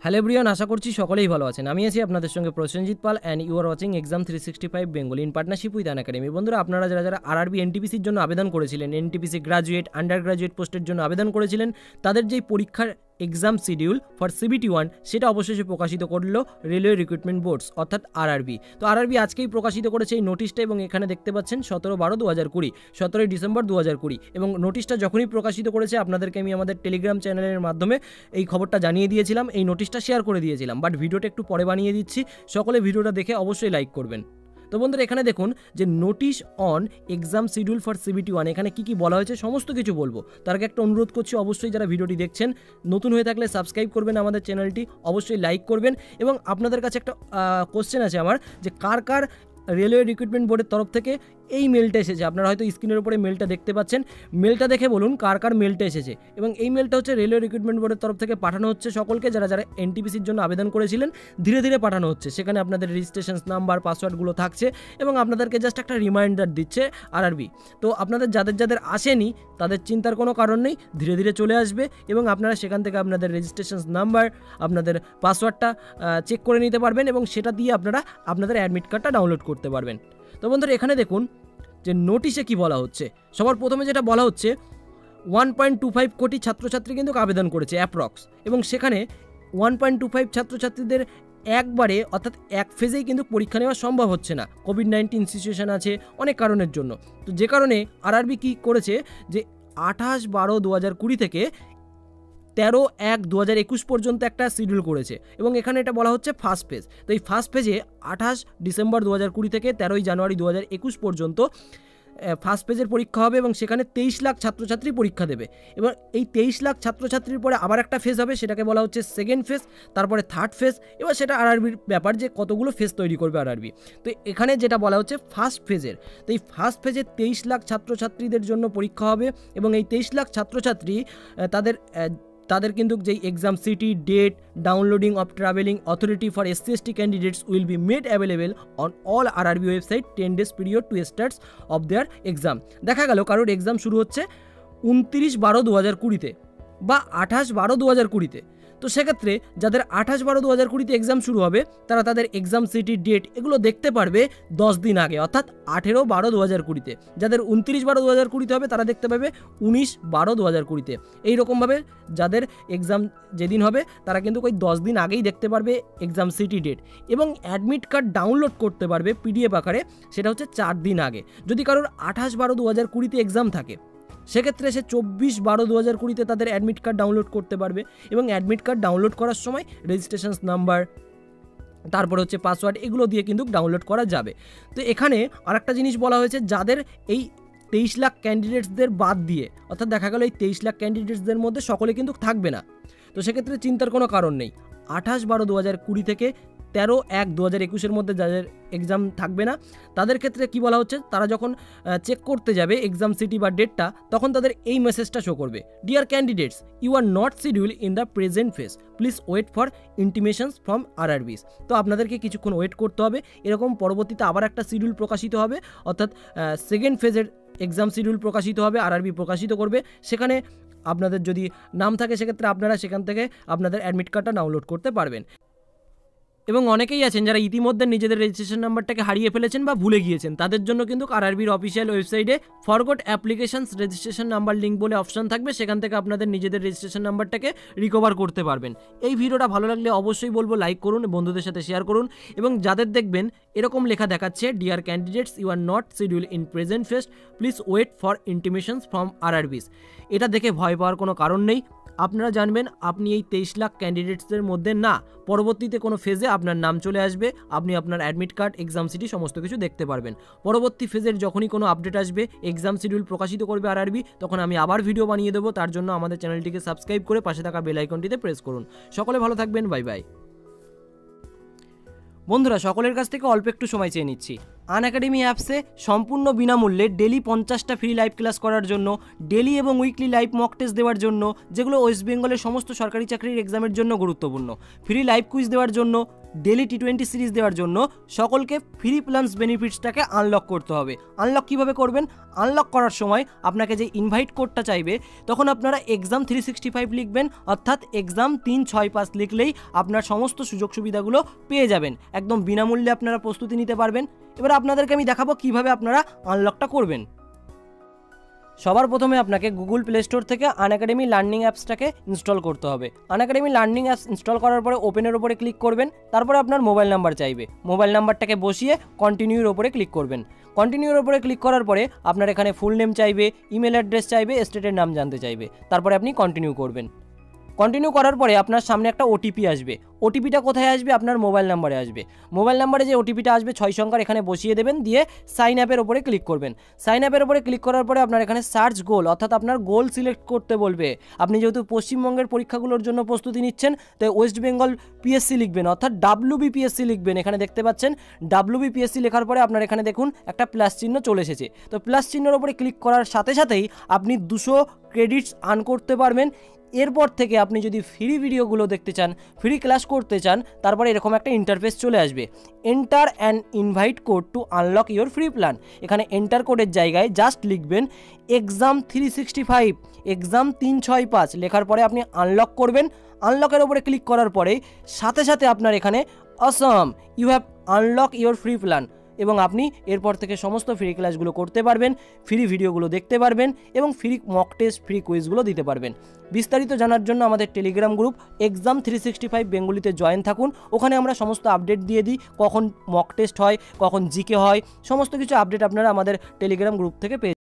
Hello everyone, আশা করছি সকলেই ভালো আছেন। আমি আছি আপনাদের সঙ্গে Prosenjit Pal and you are watching exam 365 Bengali in partnership with Unacademy. বন্ধুরা, আপনারা যারা আরআরবি এনটিপিসির জন্য আবেদন করেছিলেন, এনটিপিসি গ্রাজুয়েট, আন্ডার গ্রাজুয়েট পোস্টের জন্য আবেদন করেছিলেন, তাদের যেই পরীক্ষার এক্সাম শিডিউল ফর সিবিটি 1 সেটা অবশেষে প্রকাশিত করলো রেলওয়ে রিক্রুটমেন্ট বোর্ডস অর্থাৎ আরআরবি। তো আরআরবি আজকেই প্রকাশিত করেছে এই নোটিশটা এবং এখানে দেখতে পাচ্ছেন 17/12/2020, 17 ডিসেম্বর 2020। এবং নোটিশটা যখনই প্রকাশিত করেছে আপনাদেরকে আমি আমাদের টেলিগ্রাম চ্যানেলের মাধ্যমে এই খবরটা জানিয়ে দিয়েছিলাম, এই নোটিশটা শেয়ার করে দিয়েছিলাম, বাট ভিডিওটা একটু পরে বানিয়ে দিচ্ছি। সকলে ভিডিওটা দেখে অবশ্যই লাইক করবেন। তো বন্ধুরা, এখানে দেখুন যে notice on exam schedule for CBT 1 এখানে কি বলা হয়েছে সমস্ত কিছু বলবো। তার আগে একটা অনুরোধ করছি, অবশ্যই যারা ভিডিওটি দেখছেন নতুন হয়ে থাকলে সাবস্ক্রাইব করবেন আমাদের চ্যানেলটি, অবশ্যই লাইক করবেন। এবং আপনাদের কাছে একটা কোশ্চেন আছে আমার, যে কার কার রেলওয়ে রিক্রুটমেন্ট বোর্ডের তরফ থেকে এই মেলটা এসেছে। আপনারা হয়তো স্ক্রিনের উপরে মেলটা দেখতে পাচ্ছেন, মেলটা দেখে বলুন কার কার মেলটা এসেছে। এবং এই মেলটা হচ্ছে রেলওয়ে রিক্রুটমেন্ট বোর্ডের তরফ থেকে পাঠানো হচ্ছে সকলকে, যারা এনটিপিসির জন্য আবেদন করেছিলেন। ধীরে ধীরে পাঠানো হচ্ছে, সেখানে আপনাদের রেজিস্ট্রেশন নাম্বার, পাসওয়ার্ডগুলো থাকছে এবং আপনাদেরকে জাস্ট একটা রিমাইন্ডার দিচ্ছে আরআরবি। তো আপনাদের যাদের আসেনি তাদের চিন্তার কোনো কারণ নেই, ধীরে ধীরে চলে আসবে এবং আপনারা সেখান থেকে আপনাদের রেজিস্ট্রেশন নাম্বার, আপনাদের পাসওয়ার্ডটা চেক করে নিতে পারবেন এবং সেটা দিয়ে আপনারা আপনাদের অ্যাডমিট কার্ডটা ডাউনলোড করতে পারবেন। তো বন্ধুরা, এখানে দেখুন যে নোটিশে কি বলা হচ্ছে। সবার প্রথমে যেটা বলা হচ্ছে, 1.25 কোটি ছাত্রছাত্রী কিন্তু আবেদন করেছে অ্যাপ্রক্স, এবং সেখানে 1.25 ছাত্রছাত্রীদের একবারে অর্থাৎ এক ফেজেই কিন্তু পরীক্ষা নেওয়া সম্ভব হচ্ছে না। কোভিড-19 সিচুয়েশান আছে, অনেক কারণের জন্য। তো যে কারণে আরআরবি কি করেছে যে 28/12/2020 থেকে 13/1/2021 পর্যন্ত একটা শিডিউল করেছে এবং এখানে এটা বলা হচ্ছে ফার্স্ট ফেজ। তো এই ফার্স্ট ফেজে 28 ডিসেম্বর 2020 থেকে 13 জানুয়ারি 2021 পর্যন্ত ফার্স্ট পেজের পরীক্ষা হবে এবং সেখানে 23 লাখ ছাত্রছাত্রী পরীক্ষা দেবে। এবার এই 23 লাখ ছাত্রছাত্রীর পরে আবার একটা ফেজ হবে, সেটাকে বলা হচ্ছে সেকেন্ড ফেজ, তারপরে থার্ড ফেজ। এবার সেটা আরআরবির ব্যাপার যে কতগুলো ফেজ তৈরি করবে আরআরবি। তো এখানে যেটা বলা হচ্ছে ফার্স্ট ফেজের, তো এই ফার্স্ট ফেজে 23 লাখ ছাত্রছাত্রীদের জন্য পরীক্ষা হবে এবং এই 23 লাখ ছাত্রছাত্রী তাদের কিন্তু যেই exam city, date, downloading of travelling authority for SC/ST candidates will be made available on all RRB website 10 days period to starts of their exam. দেখা গেল কারোর এক্সাম শুরু হচ্ছে 29/12/2020 বা 28/12/2020। তো সেক্ষেত্রে যাদের 28/12/2020 এক্সাম শুরু হবে তারা তাদের এক্সাম সিটি, ডেট এগুলো দেখতে পারবে 10 দিন আগে, অর্থাৎ 18/12/2020। যাদের 29/12/2020 হবে তারা দেখতে পাবে 19/12/2020। এইরকমভাবে যাদের এক্সাম যেদিন হবে তারা কিন্তু ওই 10 দিন আগেই দেখতে পারবে এক্সাম সিটি, ডেট, এবং অ্যাডমিট কার্ড ডাউনলোড করতে পারবে PDF আকারে, সেটা হচ্ছে 4 দিন আগে। যদি কারোর 28/12/2020 এক্সাম থাকে সেক্ষেত্রে সে 24/12/2020 তাদের অ্যাডমিট কার্ড ডাউনলোড করতে পারবে এবং অ্যাডমিট কার্ড ডাউনলোড করার সময় রেজিস্ট্রেশন নাম্বার, তারপরে হচ্ছে পাসওয়ার্ড, এগুলো দিয়ে কিন্তু ডাউনলোড করা যাবে। তো এখানে আরেকটা জিনিস বলা হয়েছে, যাদের এই 23 লাখ ক্যান্ডিডেটসদের বাদ দিয়ে, অর্থাৎ দেখা গেল এই 23 লাখ ক্যান্ডিডেটসদের মধ্যে সকলে কিন্তু থাকবে না, তো সেক্ষেত্রে চিন্তার কোনো কারণ নেই। 28/12/2020 থেকে 13/1/2021 মধ্যে যাদের এক্সাম থাকবে না তাদের ক্ষেত্রে কি বলা হচ্ছে, তারা যখন চেক করতে যাবে এক্সাম সিটি বা ডেটটা, তখন তাদের এই মেসেজটা শো করবে, dear candidates, you are not schedule in the present phase, please wait for intimations from RRBs. তো আপনাদেরকে কিছুক্ষণ ওয়েট করতে হবে, এরকম পরবর্তীতে আবার একটা শিডিউল প্রকাশিত হবে, অর্থাৎ সেকেন্ড ফেজের এক্সাম শিডিউল প্রকাশিত হবে, আরআরবি প্রকাশিত করবে। সেখানে আপনাদের যদি নাম থাকে সেক্ষেত্রে আপনারা সেখান থেকে আপনাদের অ্যাডমিট কার্ডটা ডাউনলোড করতে পারবেন। এবং অনেকেই আছেন যারা ইতিমধ্যে নিজেদের রেজিস্ট্রেশন নাম্বারটাকে হারিয়ে ফেলেছেন বা ভুলে গিয়েছেন, তাদের জন্য কিন্তু আরআরবির অফিসিয়াল ওয়েবসাইটে forgot applications registration number link বলে অপশন থাকবে, সেখান থেকে আপনাদের নিজেদের রেজিস্ট্রেশন নাম্বারটাকে রিকভার করতে পারবেন। এই ভিডিওটা ভালো লাগলে অবশ্যই বলবো লাইক করুন, বন্ধুদের সাথে শেয়ার করুন এবং যাদের দেখবেন এরকম লেখা দেখাচ্ছে, dear candidates, you are not schedule in present phase, please wait for intimations from RRBs, এটা দেখে ভয় পাওয়ার কোনো কারণ নেই। আপনারা জানবেন আপনি এই 23 লাখ ক্যান্ডিডেটসদের মধ্যে না, পরবর্তীতে কোনো ফেজে আপনার নাম চলে আসবে, আপনি আপনার অ্যাডমিট কার্ড, এক্সাম সিটি সমস্ত কিছু দেখতে পারবেন। পরবর্তী ফেজের যখনই কোনো আপডেট আসবে, এক্সাম শিডিউল প্রকাশিত করবে আরআরবি, তখন আমি আবার ভিডিও বানিয়ে দেবো। তার জন্য আমাদের চ্যানেলটিকে সাবস্ক্রাইব করে পাশে থাকা বেল আইকনটিতে প্রেস করুন। সকলে ভালো থাকবেন, বাই বাই। বন্ধুরা, সকলের কাছ থেকে অল্প একটু সময় চেয়ে নিচ্ছি, আনএকাডেমি অ্যাপসে সম্পূর্ণ বিনামূল্যে ডেলি 50টা ফ্রি লাইভ ক্লাস করার জন্য, ডেলি এবং উইকলি লাইভ মক টেস্ট দেওয়ার জন্য, যেগুলো ওয়েস্ট বেঙ্গলের সমস্ত সরকারি চাকরির এক্সামের জন্য গুরুত্বপূর্ণ, ফ্রি লাইভ কুইজ দেওয়ার জন্য, ডেলি T20 সিরিজ দেওয়ার জন্য সকলকে ফ্রি প্ল্যান্স বেনিফিটসটাকে আনলক করতে হবে। আনলক কিভাবে করবেন? আনলক করার সময় আপনাকে যে ইনভাইট কোডটা চাইবে, তখন আপনারা এক্সাম 365 লিখবেন, অর্থাৎ এক্সাম 365 লিখলেই আপনার সমস্ত সুযোগ সুবিধাগুলো পেয়ে যাবেন। একদম বিনামূল্যে আপনারা প্রস্তুতি নিতে পারবেন। এবার আপনাদেরকে আমি দেখাবো কিভাবে আপনারা আনলকটা করবেন। সবার প্রথমে আপনাকে গুগল প্লে স্টোর থেকে আনএকাডেমি লার্নিং অ্যাপসটাকে ইনস্টল করতে হবে। আনএকাডেমি লার্নিং অ্যাপস ইনস্টল করার পরে ওপেনের ওপরে ক্লিক করবেন। তারপরে আপনার মোবাইল নাম্বার চাইবে, মোবাইল নাম্বারটাকে বসিয়ে কন্টিনিউর ওপরে ক্লিক করবেন। কন্টিনিউর ওপরে ক্লিক করার পরে আপনার এখানে ফুল নেম চাইবে, ইমেল অ্যাড্রেস চাইবে, স্টেটের নাম জানতে চাইবে। তারপরে আপনি কন্টিনিউ করবেন। কন্টিনিউ করার পরে আপনার সামনে একটা ওটিপি আসবে। ওটিপিটা কোথায় আসবে? আপনার মোবাইল নাম্বারে আসবে। মোবাইল নাম্বারে যে ওটিপিটা আসবে 6 সংখ্যার, এখানে বসিয়ে দেবেন, দিয়ে সাইন আপের ওপরে ক্লিক করবেন। সাইন আপের ওপরে ক্লিক করার পরে আপনার এখানে সার্চ গোল, অর্থাৎ আপনার গোল সিলেক্ট করতে বলবে। আপনি যেহেতু পশ্চিমবঙ্গের পরীক্ষাগুলোর জন্য প্রস্তুতি নিচ্ছেন, তাই ওয়েস্ট বেঙ্গল পিএসসি লিখবেন, অর্থাৎ WBPSC লিখবেন। এখানে দেখতে পাচ্ছেন WBPSC লেখার পরে আপনার এখানে দেখুন একটা প্লাস চিহ্ন চলে এসেছে। তো প্লাস চিহ্নের ওপরে ক্লিক করার সাথে সাথেই আপনি 200 ক্রেডিটস আর্ন করতে পারবেন। এরপর থেকে আপনি যদি ফ্রি ভিডিওগুলো দেখতে চান, ফ্রি ক্লাস করতে চান, তারপরে এরকম একটা ইন্টারফেস চলে আসবে, enter and invite code two unlock your free plan. এখানে এন্টার কোডের জায়গায় জাস্ট লিখবেন এক্সাম 365, এক্সাম 365 লেখার পরে আপনি আনলক করবেন। আনলকের ওপরে ক্লিক করার পরে সাথে সাথে আপনার এখানে awesome, you have unlock your free plan, এবং আপনি এরপর থেকে সমস্ত ফ্রি ক্লাসগুলো করতে পারবেন, ফ্রি ভিডিওগুলো দেখতে পারবেন এবং ফ্রি মক টেস্ট, ফ্রি কুইজগুলো দিতে পারবেন। বিস্তারিত জানার জন্য আমাদের টেলিগ্রাম গ্রুপ এক্সাম 365 বেঙ্গলিতে জয়েন থাকুন। ওখানে আমরা সমস্ত আপডেট দিয়ে দিই, কখন মক টেস্ট হয়, কখন জিকে হয়, সমস্ত কিছু আপডেট আপনারা আমাদের টেলিগ্রাম গ্রুপ থেকে পেয়ে